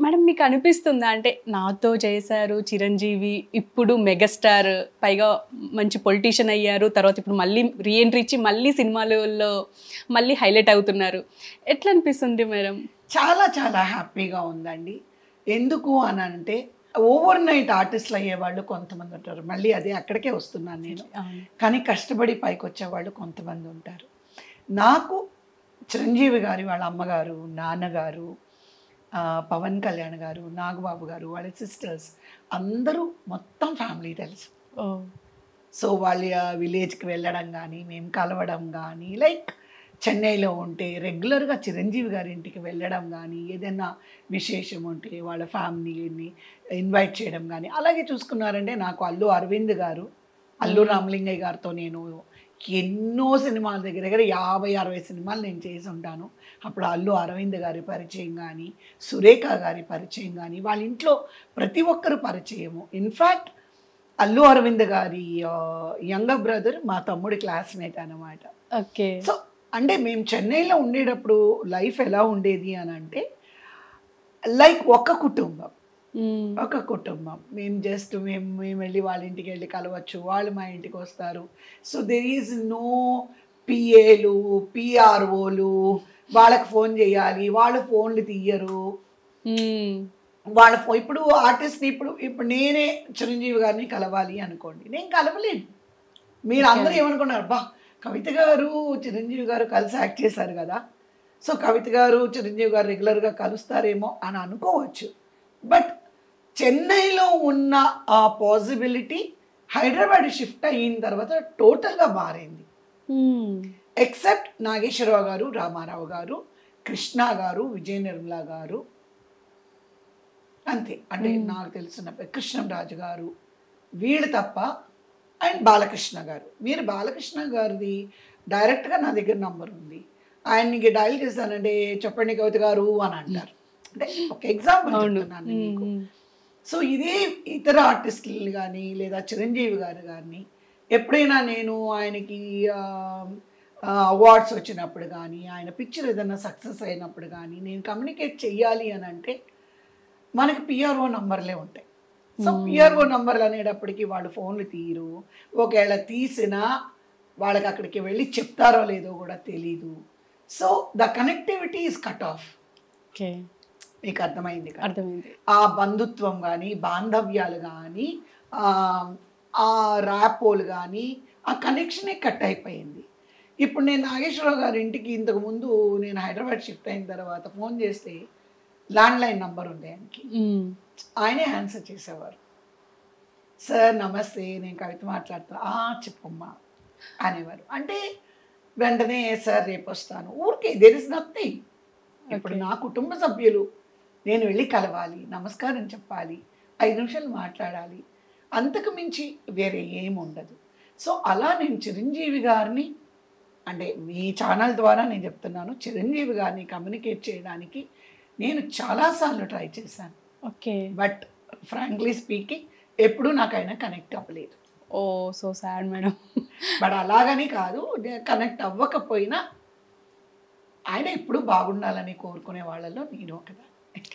Madam మీకు అనిపిస్తుందా అంటే నాతో చేశారు చిరంజీవి, ఇప్పుడు మెగాస్టార్, పైగా మంచి పొలిటీషియన్ అయ్యారు, తర్వాత ఇప్పుడు మళ్ళీ రీఎంట్రీ ఇచ్చి మళ్ళీ సినిమాలలో మళ్ళీ హైలైట్ అవుతున్నారు, ఎట్లా అనిపిస్తుంది మేడం? చాలా చాలా హ్యాపీగా ఉందండి. ఎందుకు అని అంటే ఓవర్ నైట్ ఆర్టిస్టులు అయ్యేవాళ్ళు కొంతమంది ఉంటారు, మళ్ళీ అదే అక్కడికే వస్తున్నాను నేను. కానీ కష్టపడి పైకి వచ్చేవాళ్ళు కొంతమంది ఉంటారు. నాకు చిరంజీవి గారి వాళ్ళ అమ్మగారు, నాన్నగారు, పవన్ కళ్యాణ్ గారు, నాగబాబు గారు, వాళ్ళ సిస్టర్స్ అందరూ మొత్తం ఫ్యామిలీ తెలుసు. సో వాళ్ళ విలేజ్కి వెళ్ళడం కానీ, మేము కలవడం కానీ, లైక్ చెన్నైలో ఉంటే రెగ్యులర్గా చిరంజీవి గారి ఇంటికి వెళ్ళడం కానీ, ఏదైనా విశేషం ఉంటే వాళ్ళ ఫ్యామిలీని ఇన్వైట్ చేయడం కానీ. అలాగే చూసుకున్నారంటే నాకు అల్లు అరవింద్ గారు, అల్లు రామలింగయ్య గారితో నేను ఎన్నో సినిమాల దగ్గర 50-60 సినిమాలు నేను చేసి ఉంటాను. అప్పుడు అల్లు అరవింద్ గారి పరిచయం కానీ, సురేఖ గారి పరిచయం కానీ, వాళ్ళ ఇంట్లో ప్రతి ఒక్కరు పరిచయము. ఇన్ఫ్యాక్ట్ అల్లు అరవింద్ గారి యంగర్ బ్రదర్ మా తమ్ముడి క్లాస్మేట్ అనమాట. ఓకే. సో అంటే మేము చెన్నైలో ఉండేటప్పుడు లైఫ్ ఎలా ఉండేది అని అంటే లైక్ ఒక కుటుంబం. మేము జస్ట్ మేము వెళ్ళి వాళ్ళ ఇంటికి వెళ్ళి కలవచ్చు, వాళ్ళు మా ఇంటికి వస్తారు. సో దెర్ ఈజ్ నో పిఏలు, పిఆర్ఓలు, వాళ్ళకి ఫోన్ చేయాలి, వాళ్ళు ఫోన్లు తీయరు. వాళ్ళ ఇప్పుడు ఆర్టిస్ట్ని ఇప్పుడు నేనే చిరంజీవి గారిని కలవాలి అనుకోండి, నేను కలవలేను. మీరు అందరూ ఏమనుకున్నారు, బా కవిత గారు చిరంజీవి గారు కలిసి యాక్ట్ చేశారు కదా, సో కవిత గారు చిరంజీవి గారు రెగ్యులర్గా కలుస్తారేమో అని అనుకోవచ్చు. బట్ చెన్నైలో ఉన్న ఆ పాసిబిలిటీ హైదరాబాద్ షిఫ్ట్ అయిన తర్వాత టోటల్గా మారింది. ఎక్సెప్ట్ నాగేశ్వరరావు గారు, రామారావు గారు, కృష్ణ గారు, విజయ నిర్మల గారు, అంతే. అంటే నాకు తెలిసిన కృష్ణంరాజు గారు, వీళ్ళు తప్ప. అండ్ బాలకృష్ణ గారు. మీరు బాలకృష్ణ గారిది డైరెక్ట్గా నా దగ్గర నంబర్ ఉంది, ఆయనకి డయల్ చేస్తానంటే చెప్పండి కవిత గారు అని అంటారు. అంటే ఒక ఎగ్జాంపుల్ చెప్తున్నాను మీకు. సో ఇదే ఇతర ఆర్టిస్టులు కానీ లేదా చిరంజీవి గారు కానీ ఎప్పుడైనా నేను ఆయనకి అవార్డ్స్ వచ్చినప్పుడు కానీ, ఆయన పిక్చర్ ఏదైనా సక్సెస్ అయినప్పుడు కానీ నేను కమ్యూనికేట్ చెయ్యాలి అని అంటే మనకి పిఆర్ఓ నంబర్లే ఉంటాయి. సో పిఆర్ఓ నంబర్లు అనేటప్పటికి వాళ్ళు ఫోన్లు తీయరు. ఒకవేళ తీసినా వాళ్ళకి అక్కడికి వెళ్ళి చెప్తారో లేదో కూడా తెలీదు. So the connectivity is cut off. మీకు అర్థమైంది? ఆ బంధుత్వం కానీ, బాంధవ్యాలు కానీ, ఆ ర్యాపోలు కానీ, ఆ కనెక్షనే కట్ అయిపోయింది. ఇప్పుడు నేను నాగేశ్వరరావు గారి ఇంటికి ఇంతకుముందు నేను హైదరాబాద్ షిఫ్ట్ అయిన తర్వాత ఫోన్ చేస్తే ల్యాండ్లైన్ నంబర్ ఉంది ఆయనకి, ఆయనే ఆన్సర్ చేసేవారు. సార్ నమస్తే, నేను కవిత మాట్లాడుతా, చెప్పమ్మా అనేవారు. అంటే వెంటనే సార్ రేపు వస్తాను, ఊరికే దెర్ ఇస్ నథింగ్. ఇప్పుడు నా కుటుంబ సభ్యులు, నేను వెళ్ళి కలవాలి, నమస్కారం చెప్పాలి, 5 నిమిషాలు మాట్లాడాలి, అంతకు మించి వేరే ఏముండదు. సో అలా నేను చిరంజీవి గారిని, అంటే మీ ఛానల్ ద్వారా నేను చెప్తున్నాను, చిరంజీవి గారిని కమ్యూనికేట్ చేయడానికి నేను చాలాసార్లు ట్రై చేశాను. ఓకే. బట్ ఫ్రాంక్లీ స్పీకింగ్ ఎప్పుడూ నాకు ఆయన కనెక్ట్ అవ్వలేదు. ఓ సో సాడ్ మేడం. బట్ అలాగని కాదు, కనెక్ట్ అవ్వకపోయినా ఆయన ఎప్పుడు బాగుండాలని కోరుకునే వాళ్ళలో నేను ఒకదాన్ని.